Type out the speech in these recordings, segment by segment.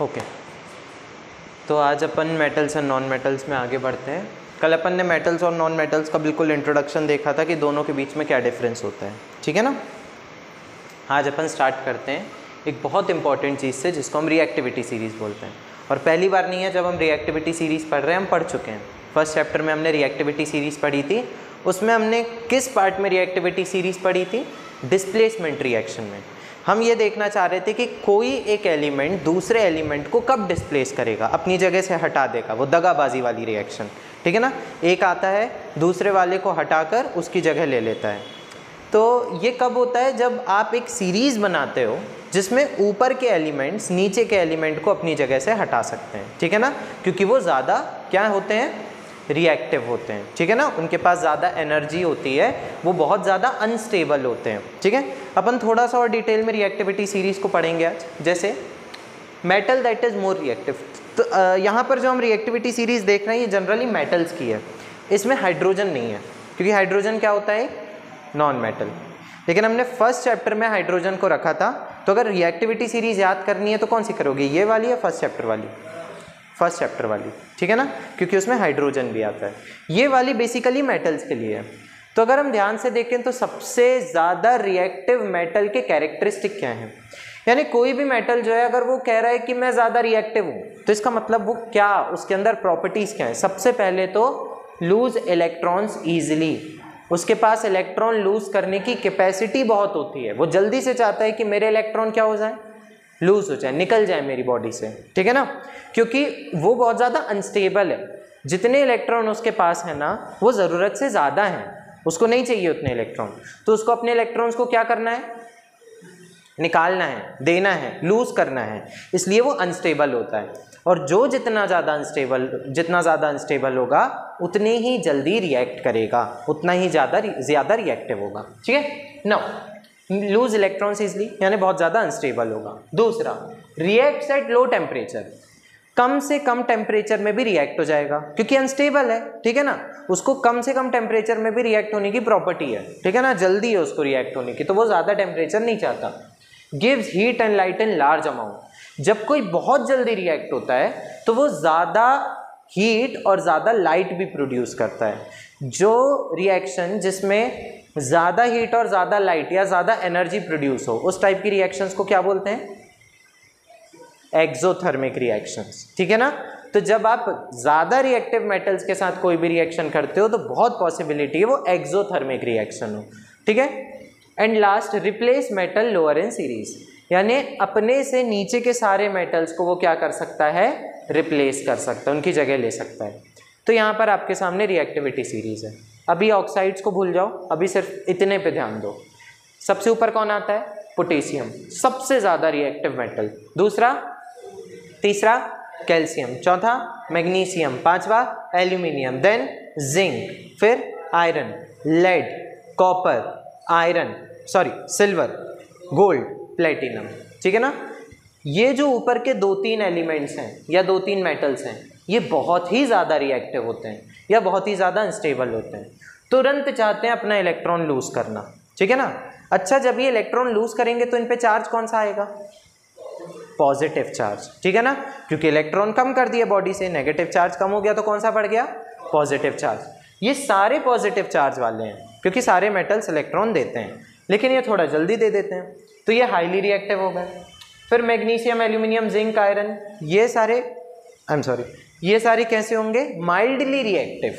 Okay, तो आज अपन metals and non metals में आगे बढ़ते हैं। कल अपन ने मेटल्स और नॉन मेटल्स का बिल्कुल इंट्रोडक्शन देखा था कि दोनों के बीच में क्या डिफरेंस होता है, ठीक है ना। आज अपन स्टार्ट करते हैं एक बहुत इंपॉर्टेंट चीज़ से जिसको हम रिएक्टिविटी सीरीज़ बोलते हैं। और पहली बार नहीं है जब हम रिएक्टिविटी सीरीज़ पढ़ रहे हैं, हम पढ़ चुके हैं। फर्स्ट चैप्टर में हमने रिएक्टिविटी सीरीज़ पढ़ी थी। उसमें हमने किस पार्ट में रिएक्टिविटी सीरीज़ पढ़ी थी? डिस्प्लेसमेंट रिएक्शन में। हम ये देखना चाह रहे थे कि कोई एक एलिमेंट दूसरे एलिमेंट को कब डिस्प्लेस करेगा, अपनी जगह से हटा देगा, वो दगाबाजी वाली रिएक्शन, ठीक है ना। एक आता है दूसरे वाले को हटाकर उसकी जगह ले लेता है। तो ये कब होता है? जब आप एक सीरीज़ बनाते हो जिसमें ऊपर के एलिमेंट्स नीचे के एलिमेंट को अपनी जगह से हटा सकते हैं, ठीक है ना, क्योंकि वो ज़्यादा क्या होते हैं? रिएक्टिव होते हैं, ठीक है ना। उनके पास ज़्यादा एनर्जी होती है, वो बहुत ज़्यादा अनस्टेबल होते हैं, ठीक है। अपन थोड़ा सा और डिटेल में रिएक्टिविटी सीरीज़ को पढ़ेंगे आज। जैसे metal that is more reactive, तो यहाँ पर जो हम रिएक्टिविटी सीरीज़ देख रहे हैं ये जनरली मेटल्स की है। इसमें हाइड्रोजन नहीं है क्योंकि हाइड्रोजन क्या होता है? Non metal. लेकिन हमने फर्स्ट चैप्टर में हाइड्रोजन को रखा था। तो अगर रिएक्टिविटी सीरीज़ याद करनी है तो कौन सी करोगे, ये वाली या फर्स्ट चैप्टर वाली? फर्स्ट चैप्टर वाली, ठीक है ना, क्योंकि उसमें हाइड्रोजन भी आता है। ये वाली बेसिकली मेटल्स के लिए है। तो अगर हम ध्यान से देखें तो सबसे ज़्यादा रिएक्टिव मेटल के कैरेक्टरिस्टिक क्या हैं? यानी कोई भी मेटल जो है अगर वो कह रहा है कि मैं ज़्यादा रिएक्टिव हूँ, तो इसका मतलब वो क्या, उसके अंदर प्रॉपर्टीज़ क्या हैं? सबसे पहले तो लूज इलेक्ट्रॉन्स ईजिली, उसके पास इलेक्ट्रॉन लूज करने की कैपेसिटी बहुत होती है। वो जल्दी से चाहता है कि मेरे इलेक्ट्रॉन क्या हो जाए? लूज हो जाए, निकल जाए मेरी बॉडी से, ठीक है ना, क्योंकि वो बहुत ज़्यादा अनस्टेबल है। जितने इलेक्ट्रॉन उसके पास है ना वो ज़रूरत से ज़्यादा हैं, उसको नहीं चाहिए उतने इलेक्ट्रॉन। तो उसको अपने इलेक्ट्रॉन्स को क्या करना है? निकालना है, देना है, लूज करना है, इसलिए वो अनस्टेबल होता है। और जो जितना ज़्यादा अनस्टेबल होगा उतनी ही जल्दी रिएक्ट करेगा, उतना ही ज़्यादा रिएक्टिव होगा, ठीक है ना। लूज इलेक्ट्रॉन्स इजली यानी बहुत ज़्यादा अनस्टेबल होगा। दूसरा, रिएक्ट्स एट लो टेम्परेचर, कम से कम टेम्परेचर में भी रिएक्ट हो जाएगा क्योंकि अनस्टेबल है, ठीक है ना। उसको कम से कम टेम्परेचर में भी रिएक्ट होने की प्रॉपर्टी है, ठीक है ना, जल्दी है उसको रिएक्ट होने की, तो वो ज़्यादा टेम्परेचर नहीं चाहता। Gives heat and light in large amount, जब कोई बहुत जल्दी रिएक्ट होता है तो वो ज़्यादा हीट और ज़्यादा लाइट भी प्रोड्यूस करता है। जो रिएक्शन जिसमें ज़्यादा हीट और ज़्यादा लाइट या ज़्यादा एनर्जी प्रोड्यूस हो, उस टाइप की रिएक्शंस को क्या बोलते हैं? एक्सोथर्मिक रिएक्शंस, ठीक है ना। तो जब आप ज़्यादा रिएक्टिव मेटल्स के साथ कोई भी रिएक्शन करते हो तो बहुत पॉसिबिलिटी है वो एक्सोथर्मिक रिएक्शन हो, ठीक है। And last, replace metal lower in series, यानी अपने से नीचे के सारे मेटल्स को वो क्या कर सकता है? रिप्लेस कर सकता है, उनकी जगह ले सकता है। तो यहाँ पर आपके सामने रिएक्टिविटी सीरीज है। अभी ऑक्साइड्स को भूल जाओ, अभी सिर्फ इतने पे ध्यान दो। सबसे ऊपर कौन आता है? पोटेशियम, सबसे ज़्यादा रिएक्टिव मेटल। दूसरा, तीसरा कैल्शियम, चौथा मैग्नीशियम, पांचवा एल्यूमिनियम, देन जिंक, फिर iron, lead, copper, silver, gold, platinum, ठीक है ना। ये जो ऊपर के 2-3 एलिमेंट्स हैं या 2-3 मेटल्स हैं, ये बहुत ही ज़्यादा रिएक्टिव होते हैं या बहुत ही ज़्यादा अनस्टेबल होते हैं, तुरंत चाहते हैं अपना इलेक्ट्रॉन लूज करना, ठीक है ना। अच्छा, जब ये इलेक्ट्रॉन लूज करेंगे तो इन पे चार्ज कौन सा आएगा? पॉजिटिव चार्ज, ठीक है ना, क्योंकि इलेक्ट्रॉन कम कर दिए बॉडी से, नेगेटिव चार्ज कम हो गया तो कौन सा बढ़ गया? Positive charge. ये सारे पॉजिटिव चार्ज वाले हैं क्योंकि सारे मेटल्स इलेक्ट्रॉन देते हैं, लेकिन ये थोड़ा जल्दी दे देते हैं, तो ये हाईली रिएक्टिव हो गए। फिर मैग्नीशियम, एल्यूमिनियम, जिंक, आयरन, ये सारे कैसे होंगे? माइल्डली रिएक्टिव,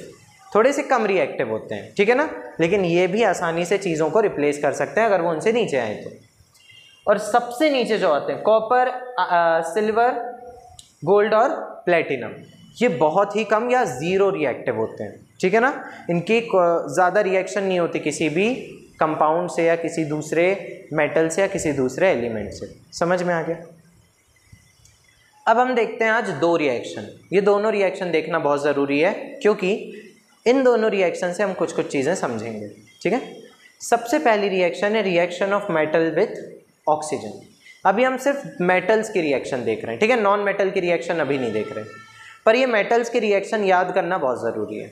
थोड़े से कम रिएक्टिव होते हैं, ठीक है ना, लेकिन ये भी आसानी से चीज़ों को रिप्लेस कर सकते हैं अगर वो उनसे नीचे आए तो। और सबसे नीचे जो आते हैं कॉपर, सिल्वर, गोल्ड और प्लेटिनम, ये बहुत ही कम या ज़ीरो रिएक्टिव होते हैं, ठीक है ना। इनकी ज़्यादा रिएक्शन नहीं होती किसी भी कंपाउंड से या किसी दूसरे मेटल से या किसी दूसरे एलिमेंट से। समझ में आ गया? अब हम देखते हैं आज 2 रिएक्शन। ये दोनों रिएक्शन देखना बहुत ज़रूरी है क्योंकि इन दोनों रिएक्शन से हम कुछ चीज़ें समझेंगे, ठीक है। सबसे पहली रिएक्शन है reaction of metal with oxygen. अभी हम सिर्फ मेटल्स की रिएक्शन देख रहे हैं, ठीक है, नॉन मेटल की रिएक्शन अभी नहीं देख रहे, पर ये मेटल्स की रिएक्शन याद करना बहुत ज़रूरी है।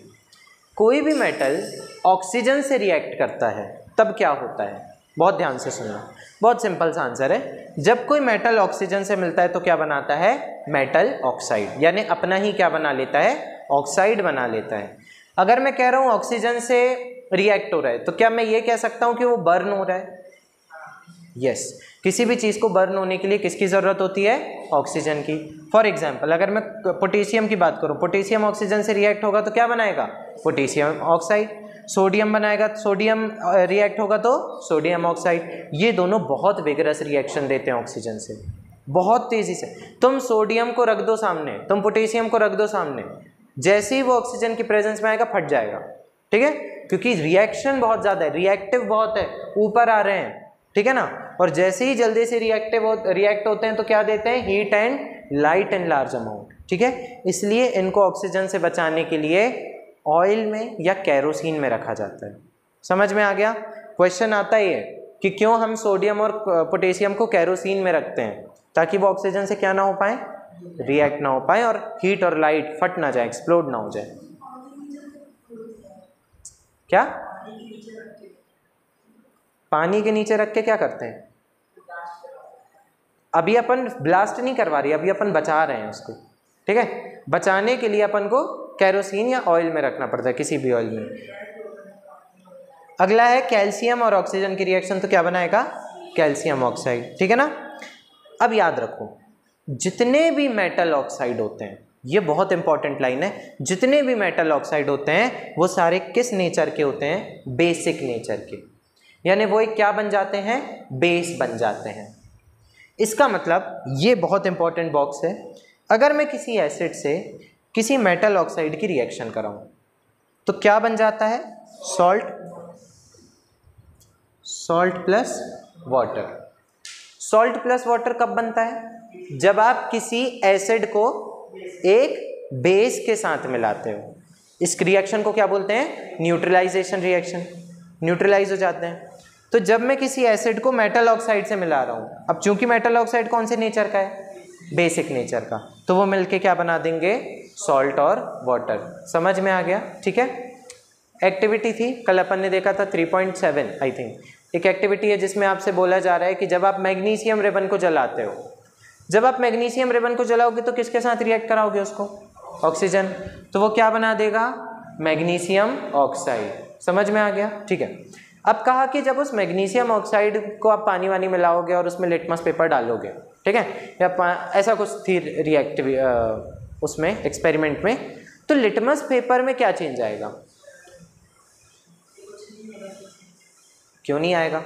कोई भी मेटल ऑक्सीजन से रिएक्ट करता है तब क्या होता है? बहुत ध्यान से सुनना। बहुत सिंपल सा आंसर है। जब कोई मेटल ऑक्सीजन से मिलता है तो क्या बनाता है? मेटल ऑक्साइड, यानी अपना ही क्या बना लेता है? ऑक्साइड बना लेता है। अगर मैं कह रहा हूं ऑक्सीजन से रिएक्ट हो रहा है तो क्या मैं ये कह सकता हूं कि वो बर्न हो रहा है? यस, किसी भी चीज को बर्न होने के लिए किसकी जरूरत होती है? ऑक्सीजन की। फॉर एग्जाम्पल अगर मैं पोटेशियम की बात करूं, पोटेशियम ऑक्सीजन से रिएक्ट होगा तो क्या बनाएगा? Potassium oxide. सोडियम बनाएगा, सोडियम रिएक्ट होगा तो सोडियम ऑक्साइड। ये दोनों बहुत विगरस रिएक्शन देते हैं ऑक्सीजन से, बहुत तेजी से। तुम सोडियम को रख दो सामने, तुम पोटेशियम को रख दो सामने, जैसे ही वो ऑक्सीजन की प्रेजेंस में आएगा फट जाएगा, ठीक है, क्योंकि रिएक्शन बहुत ज्यादा है, रिएक्टिव बहुत है, ऊपर आ रहे हैं, ठीक है ना। और जैसे ही जल्दी से रिएक्ट होते हैं तो क्या देते हैं? Heat and light in large amount, ठीक है। इसलिए इनको ऑक्सीजन से बचाने के लिए ऑयल में या कैरोसिन में रखा जाता है। समझ में आ गया? क्वेश्चन आता ही है कि क्यों हम सोडियम और पोटेशियम को कैरोसिन में रखते हैं, ताकि वो ऑक्सीजन से क्या ना हो पाए? रिएक्ट ना हो पाए और हीट और लाइट फट ना जाए, एक्सप्लोड ना हो जाए। क्या? पानी के नीचे रख के क्या करते हैं? अभी अपन ब्लास्ट नहीं करवा रही, अभी अपन बचा रहे हैं उसको, ठीक है। बचाने के लिए अपन को कैरोसिन या ऑयल में रखना पड़ता है, किसी भी ऑयल में। अगला है कैल्शियम और ऑक्सीजन की रिएक्शन, तो क्या बनाएगा? कैल्शियम ऑक्साइड, ठीक है ना। अब याद रखो, जितने भी मेटल ऑक्साइड होते हैं, ये बहुत इंपॉर्टेंट लाइन है, जितने भी मेटल ऑक्साइड होते हैं वो सारे किस नेचर के होते हैं? बेसिक नेचर के, यानी वो एक क्या बन जाते हैं? बेस बन जाते हैं। इसका मतलब ये बहुत इंपॉर्टेंट बॉक्स है, अगर मैं किसी एसिड से किसी मेटल ऑक्साइड की रिएक्शन कराऊं तो क्या बन जाता है? Salt, salt plus water. Salt plus water कब बनता है? जब आप किसी एसिड को एक बेस के साथ मिलाते हो। इस रिएक्शन को क्या बोलते हैं? Neutralisation reaction. न्यूट्रलाइज हो जाते हैं। तो जब मैं किसी एसिड को मेटल ऑक्साइड से मिला रहा हूं, अब चूंकि मेटल ऑक्साइड कौन से नेचर का है? बेसिक नेचर का, तो वो मिलके क्या बना देंगे? सॉल्ट और वाटर। समझ में आ गया? ठीक है। एक्टिविटी थी कल अपन ने देखा था 3.7 आई थिंक, एक एक्टिविटी है जिसमें आपसे बोला जा रहा है कि जब आप मैग्नीशियम रिबन को जलाते हो, जब आप मैग्नीशियम रिबन को जलाओगे तो किसके साथ रिएक्ट कराओगे उसको? ऑक्सीजन। तो वो क्या बना देगा? Magnesium oxide. समझ में आ गया? ठीक है। अब कहा कि जब उस मैग्नीशियम ऑक्साइड को आप पानी वानी मिलाओगे और उसमें लिटमस पेपर डालोगे, ठीक है, या ऐसा कुछ थी रिएक्टिव उसमें एक्सपेरिमेंट में, तो लिटमस पेपर में क्या चेंज आएगा? क्यों नहीं आएगा?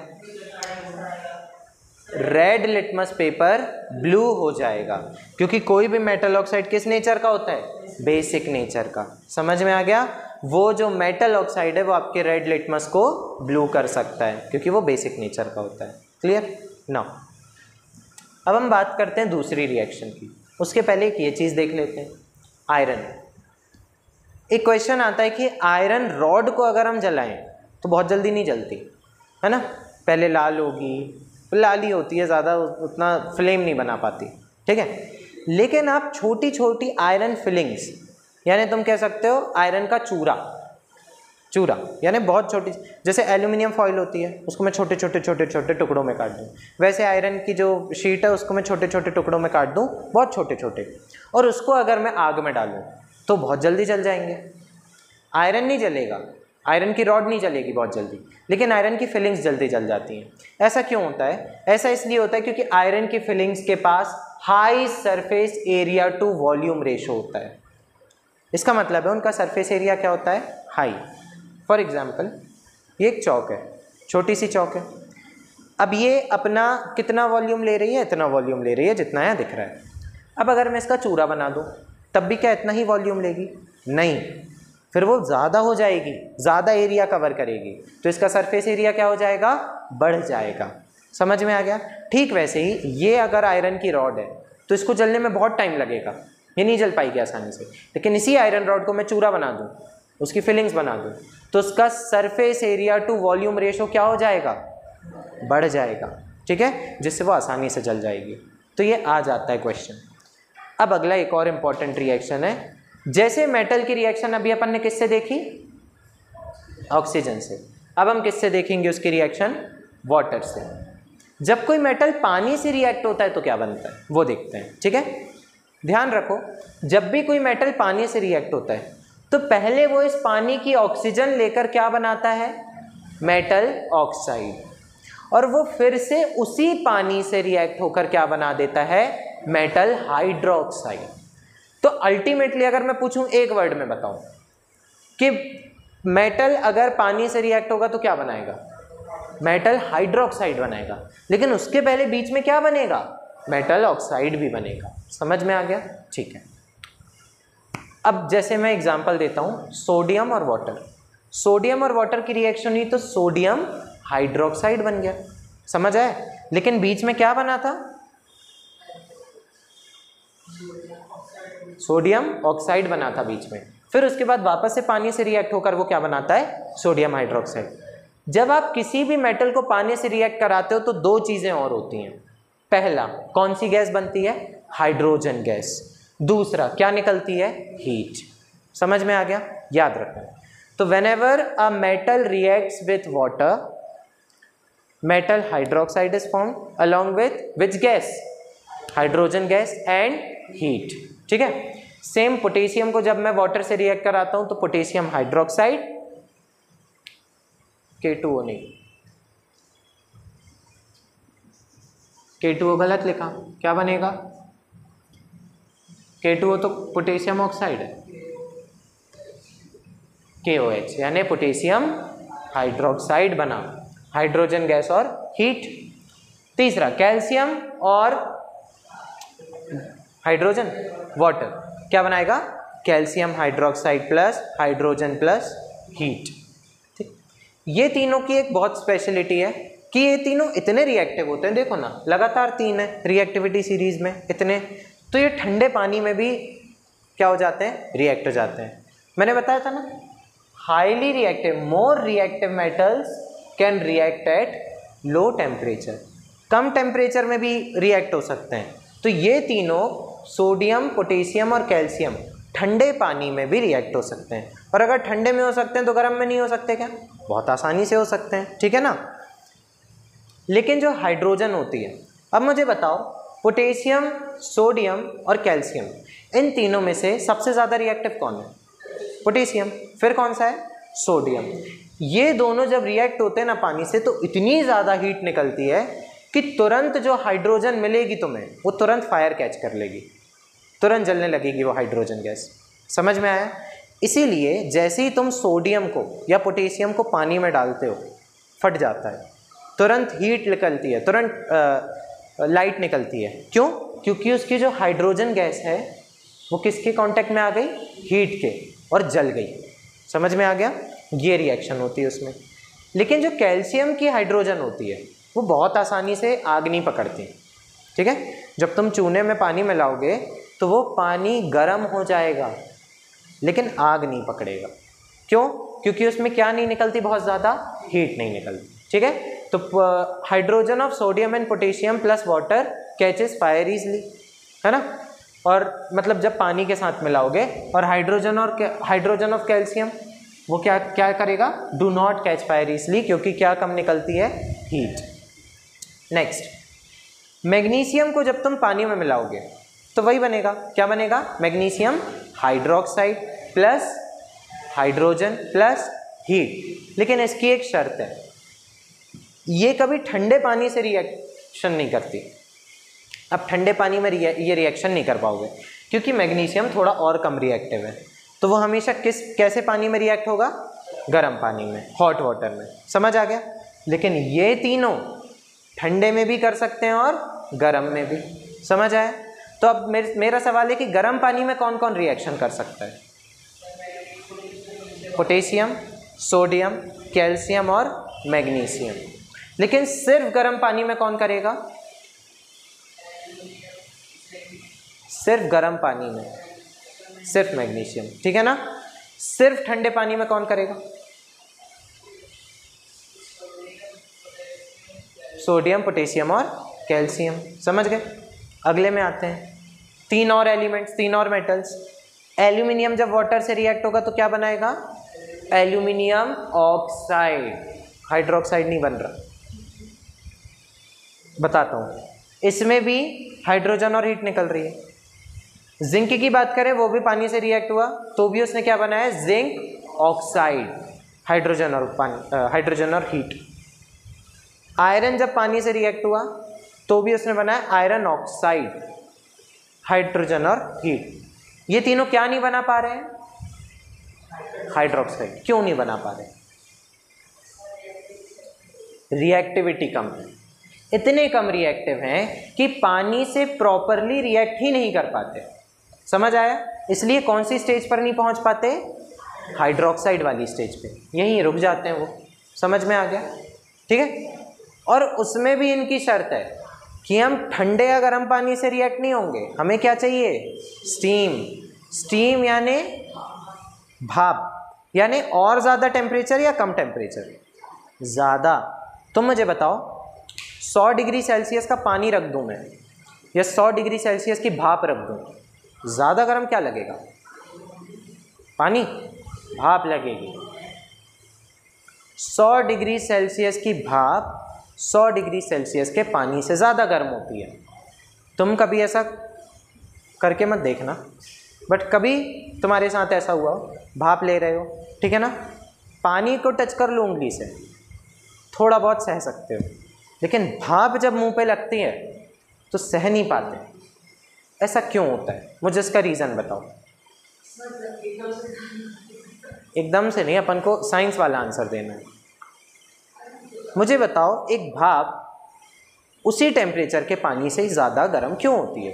रेड लिटमस पेपर ब्लू हो जाएगा, क्योंकि कोई भी मेटल ऑक्साइड किस नेचर का होता है? बेसिक नेचर का। समझ में आ गया? वो जो मेटल ऑक्साइड है वो आपके रेड लिटमस को ब्लू कर सकता है, क्योंकि वो बेसिक नेचर का होता है। क्लियर? नाउ अब हम बात करते हैं दूसरी रिएक्शन की। उसके पहले एक ये चीज़ देख लेते हैं, आयरन। एक क्वेश्चन आता है कि आयरन रॉड को अगर हम जलाएं तो बहुत जल्दी नहीं जलती है ना, पहले लाल होगी, लाल ही होती है, ज़्यादा उतना फ्लेम नहीं बना पाती, ठीक है। लेकिन आप छोटी छोटी आयरन फिलिंग्स, यानी तुम कह सकते हो आयरन का चूरा, चूरा यानी बहुत छोटी, जैसे एल्यूमिनियम फॉइल होती है उसको मैं छोटे छोटे छोटे छोटे टुकड़ों में काट दूँ, वैसे आयरन की जो शीट है उसको मैं छोटे छोटे टुकड़ों में काट दूँ, बहुत छोटे छोटे, और उसको अगर मैं आग में डालूँ तो बहुत जल्दी जल जाएंगे। आयरन नहीं जलेगा, आयरन की रॉड नहीं जलेगी बहुत जल्दी, लेकिन आयरन की फिलिंग्स जल्दी जल जाती हैं। ऐसा क्यों होता है? ऐसा इसलिए होता है क्योंकि आयरन की फिलिंग्स के पास high surface area to volume ratio होता है। इसका मतलब है उनका सरफेस एरिया क्या होता है? हाई। फॉर एग्जाम्पल ये एक चौक है, छोटी सी चौक है, अब ये अपना कितना वॉल्यूम ले रही है? इतना वॉल्यूम ले रही है जितना यहाँ दिख रहा है। अब अगर मैं इसका चूरा बना दूँ तब भी क्या इतना ही वॉल्यूम लेगी? नहीं, फिर वो ज़्यादा हो जाएगी, ज़्यादा एरिया कवर करेगी, तो इसका सरफेस एरिया क्या हो जाएगा? बढ़ जाएगा। समझ में आ गया? ठीक वैसे ही ये अगर आयरन की रॉड है तो इसको जलने में बहुत टाइम लगेगा, ये नहीं जल पाएगी आसानी से, लेकिन इसी आयरन रॉड को मैं चूरा बना दूँ, उसकी फिलिंग्स बना दूँ, तो उसका surface area to volume ratio क्या हो जाएगा? बढ़ जाएगा, ठीक है, जिससे वो आसानी से जल जाएगी। तो ये आ जाता है क्वेश्चन। अब अगला एक और इम्पॉर्टेंट रिएक्शन है, जैसे मेटल की रिएक्शन अभी अपन ने किससे देखी? ऑक्सीजन से। अब हम किससे देखेंगे उसकी रिएक्शन? वाटर से। जब कोई मेटल पानी से रिएक्ट होता है तो क्या बनता है वो देखते हैं, ठीक है। ध्यान रखो, जब भी कोई मेटल पानी से रिएक्ट होता है तो पहले वो इस पानी की ऑक्सीजन लेकर क्या बनाता है, मेटल ऑक्साइड, और वो फिर से उसी पानी से रिएक्ट होकर क्या बना देता है, मेटल हाइड्रोक्साइड। तो अल्टीमेटली अगर मैं पूछूं एक वर्ड में बताऊं कि मेटल अगर पानी से रिएक्ट होगा तो क्या बनाएगा, मेटल हाइड्रोक्साइड बनाएगा, लेकिन उसके पहले बीच में क्या बनेगा, मेटल ऑक्साइड भी बनेगा। समझ में आ गया, ठीक है। अब जैसे मैं एग्जांपल देता हूं, सोडियम और वाटर, सोडियम और वाटर की रिएक्शन हुई तो सोडियम हाइड्रोक्साइड बन गया, समझ आया। लेकिन बीच में क्या बना था, सोडियम ऑक्साइड बना था बीच में, फिर उसके बाद वापस से पानी से रिएक्ट होकर वो क्या बनाता है, सोडियम हाइड्रोक्साइड। जब आप किसी भी मेटल को पानी से रिएक्ट कराते हो तो दो चीजें और होती हैं। पहला, कौन सी गैस बनती है, हाइड्रोजन गैस। दूसरा, क्या निकलती है, हीट। समझ में आ गया, याद रखना। तो whenever a metal reacts with water, metal hydroxide is formed along with which gas, hydrogen gas and heat, ठीक है। सेम पोटेशियम को जब मैं वाटर से रिएक्ट कराता हूं तो पोटेशियम हाइड्रोक्साइड, K2O नहीं, K2O गलत लिखा, क्या बनेगा, K2O तो पोटेशियम ऑक्साइड है, KOH यानी पोटेशियम हाइड्रोक्साइड बना, हाइड्रोजन गैस और हीट। तीसरा, कैल्शियम और हाइड्रोजन, वाटर, क्या बनाएगा, calcium hydroxide plus hydrogen plus heat. ठीक, ये तीनों की एक बहुत स्पेशलिटी है कि ये तीनों इतने रिएक्टिव होते हैं। देखो ना, लगातार 3 है रिएक्टिविटी सीरीज में इतने, तो ये ठंडे पानी में भी क्या हो जाते हैं, रिएक्ट हो जाते हैं। मैंने बताया था ना, highly reactive, more reactive metals can react at low temperature, come temperature में भी रिएक्ट हो सकते हैं। तो ये तीनों सोडियम, पोटेशियम और कैल्शियम ठंडे पानी में भी रिएक्ट हो सकते हैं। और अगर ठंडे में हो सकते हैं तो गर्म में नहीं हो सकते क्या, बहुत आसानी से हो सकते हैं, ठीक है ना। लेकिन जो हाइड्रोजन होती है, अब मुझे बताओ, पोटेशियम, सोडियम और कैल्शियम, इन तीनों में से सबसे ज़्यादा रिएक्टिव कौन है, पोटेशियम, फिर कौन सा है, सोडियम। ये दोनों जब रिएक्ट होते हैं ना पानी से तो इतनी ज़्यादा हीट निकलती है कि तुरंत जो हाइड्रोजन मिलेगी तुम्हें वो तुरंत फायर कैच कर लेगी, तुरंत जलने लगेगी वो हाइड्रोजन गैस। समझ में आया। इसीलिए जैसे ही तुम सोडियम को या पोटेशियम को पानी में डालते हो फट जाता है, तुरंत हीट निकलती है, तुरंत लाइट निकलती है। क्यों, क्योंकि उसकी जो हाइड्रोजन गैस है वो किसके कांटेक्ट में आ गई, हीट के, और जल गई। समझ में आ गया, ये रिएक्शन होती है उसमें। लेकिन जो कैल्शियम की हाइड्रोजन होती है वो बहुत आसानी से आग नहीं पकड़ती, ठीक है। जब तुम चूने में पानी मिलाओगे तो वो पानी गर्म हो जाएगा लेकिन आग नहीं पकड़ेगा। क्यों, क्योंकि उसमें क्या नहीं निकलती, बहुत ज़्यादा हीट नहीं निकलती, ठीक है। तो hydrogen of sodium and potassium plus water catches fire easily, है ना। और मतलब जब पानी के साथ मिलाओगे, और हाइड्रोजन ऑफ कैल्शियम वो क्या करेगा, do not catch fire easily, क्योंकि क्या कम निकलती है, हीट। नेक्स्ट, मैग्नीशियम को जब तुम पानी में मिलाओगे तो वही बनेगा, क्या बनेगा, magnesium hydroxide plus hydrogen plus heat. लेकिन इसकी एक शर्त है, ये कभी ठंडे पानी से रिएक्शन नहीं करती। अब ठंडे पानी में ये रिएक्शन नहीं कर पाओगे क्योंकि मैग्नीशियम थोड़ा और कम रिएक्टिव है, तो वो हमेशा कैसे पानी में रिएक्ट होगा, गर्म पानी में, हॉट वाटर में। समझ आ गया। लेकिन ये तीनों ठंडे में भी कर सकते हैं और गर्म में भी। समझ आया। तो अब मेरा सवाल है कि गर्म पानी में कौन कौन रिएक्शन कर सकता है, पोटेशियम, सोडियम, कैल्शियम और मैग्नीशियम। लेकिन सिर्फ गर्म पानी में कौन करेगा, सिर्फ गर्म पानी में सिर्फ मैग्नीशियम, ठीक है ना। सिर्फ ठंडे पानी में कौन करेगा, सोडियम, पोटेशियम और कैल्शियम। समझ गए। अगले में आते हैं, 3 और एलिमेंट्स, 3 और मेटल्स। एल्यूमिनियम जब वाटर से रिएक्ट होगा तो क्या बनाएगा, एल्यूमिनियम ऑक्साइड, हाइड्रोक्साइड नहीं बन रहा। बताता हूँ, इसमें भी हाइड्रोजन और हीट निकल रही है। जिंक की बात करें, वो भी पानी से रिएक्ट हुआ तो भी उसने क्या बनाया, जिंक ऑक्साइड, हाइड्रोजन और पानी, हाइड्रोजन और हीट। आयरन जब पानी से रिएक्ट हुआ तो भी उसने बनाया आयरन ऑक्साइड, हाइड्रोजन और हीट। ये तीनों क्या नहीं बना पा रहे हैं, हाइड्रोक्साइड। क्यों नहीं बना पा रहे, रिएक्टिविटी कम है। इतने कम रिएक्टिव हैं कि पानी से प्रॉपरली रिएक्ट ही नहीं कर पाते। समझ आया? इसलिए कौन सी स्टेज पर नहीं पहुंच पाते, हाइड्रोक्साइड वाली स्टेज पे, यहीं रुक जाते हैं वो। समझ में आ गया? ठीक है। और उसमें भी इनकी शर्त है कि हम ठंडे या गर्म पानी से रिएक्ट नहीं होंगे, हमें क्या चाहिए, स्टीम। स्टीम यानी भाप, यानी और ज़्यादा टेम्परेचर या कम टेम्परेचर, ज़्यादा। तुम मुझे बताओ 100 डिग्री सेल्सियस का पानी रख दूं मैं या 100 डिग्री सेल्सियस की भाप रख दूं, ज़्यादा गर्म क्या लगेगा, पानी, भाप लगेगी। 100 डिग्री सेल्सियस की भाप 100 डिग्री सेल्सियस के पानी से ज़्यादा गर्म होती है। तुम कभी ऐसा करके मत देखना, बट कभी तुम्हारे साथ ऐसा हुआ, भाप ले रहे हो, ठीक है ना, पानी को टच कर लो उंगली से, थोड़ा बहुत सह सकते हो, लेकिन भाप जब मुंह पे लगती है तो सह नहीं पाते। ऐसा क्यों होता है, मुझे इसका रीज़न बताओ। एकदम से नहीं, अपन को साइंस वाला आंसर देना है। मुझे बताओ, एक भाप उसी टेम्परेचर के पानी से ज़्यादा गर्म क्यों होती है?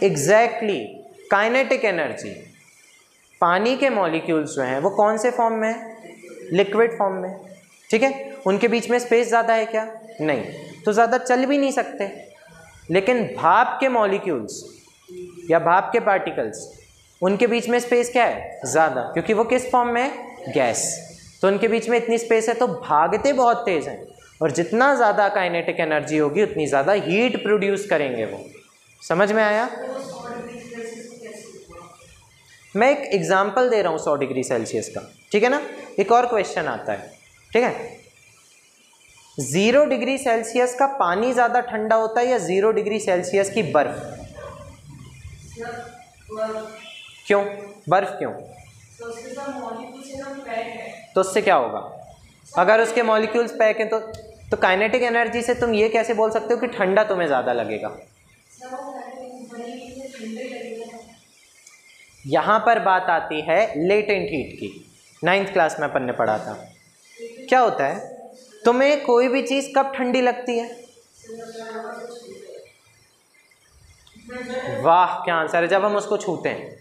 Exactly, kinetic energy. पानी के मॉलिक्यूल्स जो हैं वो कौन से फॉर्म में है, लिक्विड फॉर्म में, ठीक है। उनके बीच में स्पेस ज़्यादा है क्या, नहीं, तो ज़्यादा चल भी नहीं सकते। लेकिन भाप के मॉलिक्यूल्स या भाप के पार्टिकल्स, उनके बीच में स्पेस क्या है, ज़्यादा, क्योंकि वो किस फॉर्म में है, गैस। तो उनके बीच में इतनी स्पेस है तो भागते बहुत तेज़ हैं, और जितना ज़्यादा काइनेटिक एनर्जी होगी उतनी ज़्यादा हीट प्रोड्यूस करेंगे वो। समझ में आया? मैं एक एग्जाम्पल दे रहा हूँ 100 डिग्री सेल्सियस का, ठीक है ना। एक और क्वेश्चन आता है, ठीक है। 0 डिग्री सेल्सियस का पानी ज़्यादा ठंडा होता है या 0 डिग्री सेल्सियस की बर्फ? क्यों बर्फ, क्यों? तो उससे क्या होगा, अगर उसके मॉलिक्यूल्स पैक हैं तो काइनेटिक एनर्जी से तुम ये कैसे बोल सकते हो कि ठंडा तुम्हें ज़्यादा लगेगा? यहाँ पर बात आती है लेटेंट हीट की। 9th क्लास में अपन ने पढ़ा था। क्या होता है, तुम्हें कोई भी चीज़ कब ठंडी लगती है? वाह, क्या आंसर है, जब हम उसको छूते हैं।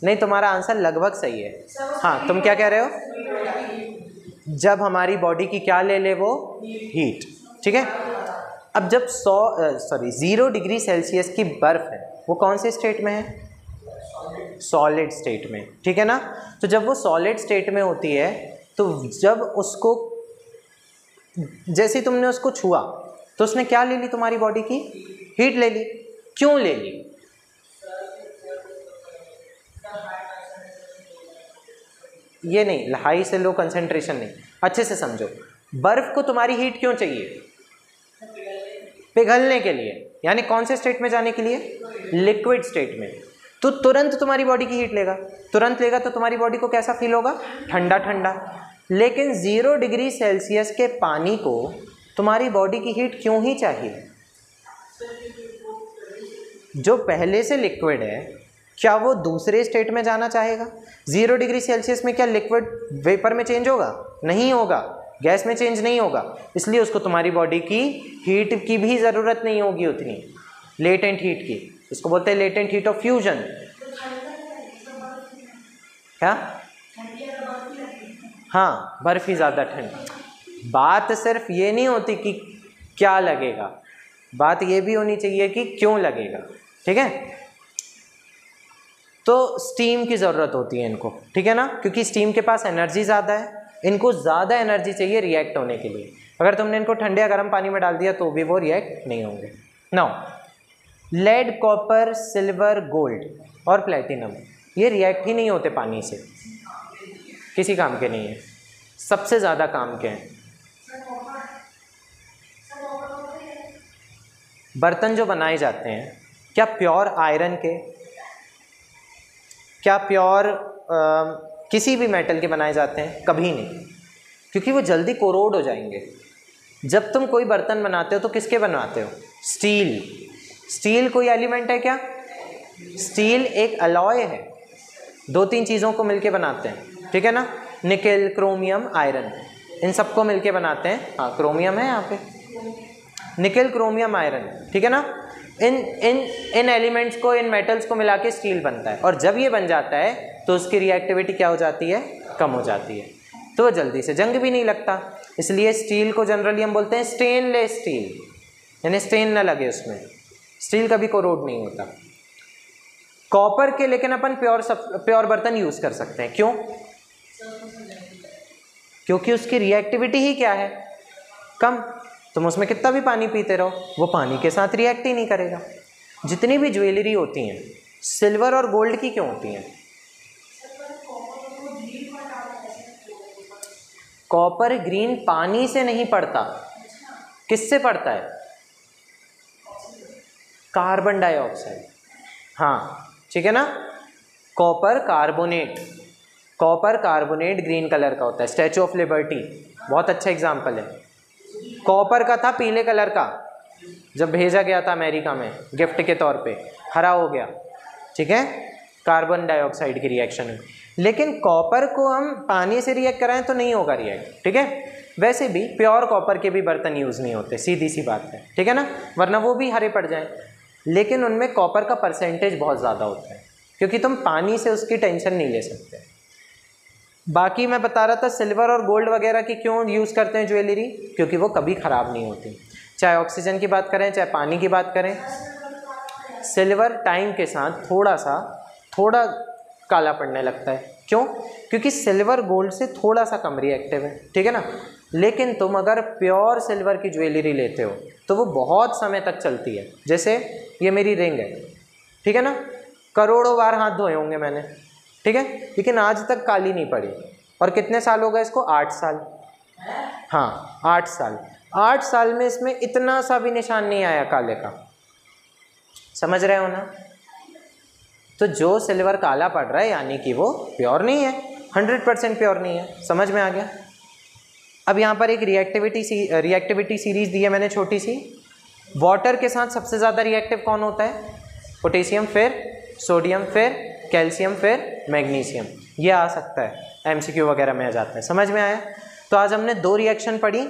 नहीं, तुम्हारा आंसर लगभग सही है। हाँ, तुम क्या कह रहे हो, जब हमारी बॉडी की क्या ले ले वो हीट, ठीक है। अब जब 0 डिग्री सेल्सियस की बर्फ है, वो कौन से स्टेट में है, सॉलिड स्टेट में, ठीक है ना। तो जब वो सॉलिड स्टेट में होती है तो जब उसको, जैसे तुमने उसको छुआ तो उसने क्या ले ली, तुम्हारी बॉडी की हीट ले ली। क्यों ले ली? ये नहीं, हाई से लो कंसेंट्रेशन नहीं, अच्छे से समझो। बर्फ को तुम्हारी हीट क्यों चाहिए? पिघलने के लिए, यानी कौन से स्टेट में जाने के लिए, लिक्विड स्टेट में। तो तुरंत तुम्हारी बॉडी की हीट लेगा, तुरंत लेगा तो तुम्हारी बॉडी को कैसा फील होगा, ठंडा ठंडा। लेकिन 0 डिग्री सेल्सियस के पानी को तुम्हारी बॉडी की हीट क्यों ही चाहिए? जो पहले से लिक्विड है, क्या वो दूसरे स्टेट में जाना चाहेगा? 0 डिग्री सेल्सियस में क्या लिक्विड वेपर में चेंज होगा? नहीं होगा, गैस में चेंज नहीं होगा। इसलिए उसको तुम्हारी बॉडी की हीट की भी ज़रूरत नहीं होगी उतनी, लेटेंट हीट की। इसको बोलते हैं लेटेंट हीट ऑफ फ्यूजन। क्या? हाँ, बर्फ ही ज़्यादा ठंडी। बात सिर्फ ये नहीं होती कि क्या लगेगा, बात ये भी होनी चाहिए कि क्यों लगेगा, ठीक है। तो स्टीम की ज़रूरत होती है इनको, ठीक है ना, क्योंकि स्टीम के पास एनर्जी ज़्यादा है, इनको ज़्यादा एनर्जी चाहिए रिएक्ट होने के लिए। अगर तुमने इनको ठंडे या गर्म पानी में डाल दिया तो भी वो रिएक्ट नहीं होंगे। Now, lead, copper, silver, gold और प्लेटिनम, ये रिएक्ट ही नहीं होते पानी से, किसी काम के नहीं है। सबसे ज़्यादा काम के हैं, बर्तन जो बनाए जाते हैं क्या प्योर आयरन के, क्या प्योर किसी भी मेटल के बनाए जाते हैं? कभी नहीं, क्योंकि वो जल्दी कोरोड हो जाएंगे। जब तुम कोई बर्तन बनाते हो तो किसके बनाते हो? स्टील। स्टील कोई एलिमेंट है क्या? स्टील एक अलॉय है, 2-3 चीज़ों को मिलके बनाते हैं, ठीक है ना? निकेल, क्रोमियम, आयरन, इन सबको मिलके बनाते हैं। हाँ, क्रोमियम है यहाँ पे, निकेल, क्रोमियम, आयरन, ठीक है ना? इन एलिमेंट्स को, इन मेटल्स को मिला के स्टील बनता है। और जब ये बन जाता है तो उसकी रिएक्टिविटी क्या हो जाती है? कम हो जाती है, तो वो जल्दी से जंग भी नहीं लगता। इसलिए स्टील को जनरली हम बोलते हैं स्टेनलेस स्टील, यानी स्टेन ना लगे उसमें, स्टील कभी कोरोड नहीं होता। कॉपर के लेकिन अपन प्योर बर्तन यूज कर सकते हैं। क्यों? क्योंकि उसकी रिएक्टिविटी ही क्या है? कम। तुम उसमें कितना भी पानी पीते रहो, वो पानी के साथ रिएक्ट ही नहीं करेगा। जितनी भी ज्वेलरी होती हैं सिल्वर और गोल्ड की क्यों होती हैं? कॉपर ग्रीन पानी से नहीं पड़ता, किससे पड़ता है? Carbon dioxide. हाँ, ठीक है ना? Copper carbonate, copper carbonate green colour का होता है। स्टैचू ऑफ लिबर्टी बहुत अच्छा एग्जाम्पल है। कॉपर का था पीले कलर का, जब भेजा गया था अमेरिका में गिफ्ट के तौर पे, हरा हो गया, ठीक है, कार्बन डाइऑक्साइड की रिएक्शन में। लेकिन कॉपर को हम पानी से रिएक्ट कराएं तो नहीं होगा रिएक्ट, ठीक है? वैसे भी प्योर कॉपर के भी बर्तन यूज़ नहीं होते, सीधी सी बात है, ठीक है ना? वरना वो भी हरे पड़ जाएं। लेकिन उनमें कॉपर का परसेंटेज बहुत ज़्यादा होता है, क्योंकि तुम पानी से उसकी टेंशन नहीं ले सकते। बाकी मैं बता रहा था सिल्वर और गोल्ड वगैरह की क्यों यूज़ करते हैं ज्वेलरी, क्योंकि वो कभी ख़राब नहीं होती। चाहे ऑक्सीजन की बात करें, चाहे पानी की बात करें, सिल्वर टाइम के साथ थोड़ा काला पड़ने लगता है। क्यों? क्योंकि सिल्वर गोल्ड से थोड़ा सा कम रिएक्टिव है, ठीक है ना? लेकिन तुम अगर प्योर सिल्वर की ज्वेलरी लेते हो तो वो बहुत समय तक चलती है। जैसे ये मेरी रिंग है, ठीक है ना? करोड़ों बार हाथ धोए होंगे मैंने, ठीक है, लेकिन आज तक काली नहीं पड़ी। और कितने साल हो गए इसको? 8 साल। हाँ, 8 साल। 8 साल में इसमें इतना सा भी निशान नहीं आया काले का। समझ रहे हो ना? तो जो सिल्वर काला पड़ रहा है यानी कि वो प्योर नहीं है, 100% प्योर नहीं है। समझ में आ गया? अब यहाँ पर एक रिएक्टिविटी सीरीज दी है मैंने छोटी सी। वाटर के साथ सबसे ज़्यादा रिएक्टिव कौन होता है? पोटेशियम, फिर सोडियम, फिर कैल्शियम, फिर मैग्नीशियम। ये आ सकता है, एमसीक्यू वगैरह में आ जाता है। समझ में आया? तो आज हमने 2 रिएक्शन पढ़ी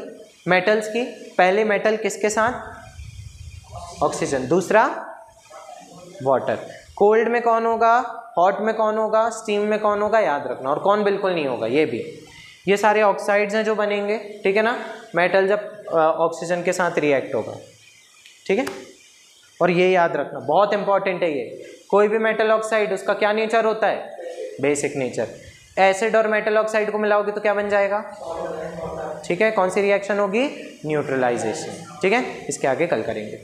मेटल्स की। पहले मेटल किसके साथ? ऑक्सीजन। दूसरा वाटर। कोल्ड में कौन होगा, हॉट में कौन होगा, स्टीम में कौन होगा, याद रखना। और कौन बिल्कुल नहीं होगा, ये भी। ये सारे ऑक्साइड्स हैं जो बनेंगे, ठीक है ना? मेटल जब ऑक्सीजन के साथ रिएक्ट होगा, ठीक है? और ये याद रखना, बहुत इंपॉर्टेंट है ये। कोई भी मेटल ऑक्साइड, उसका क्या नेचर होता है? Basic nature. एसिड और मेटल ऑक्साइड को मिलाओगे तो क्या बन जाएगा? ठीक है, कौन सी रिएक्शन होगी? न्यूट्रलाइजेशन। ठीक है, इसके आगे कल करेंगे।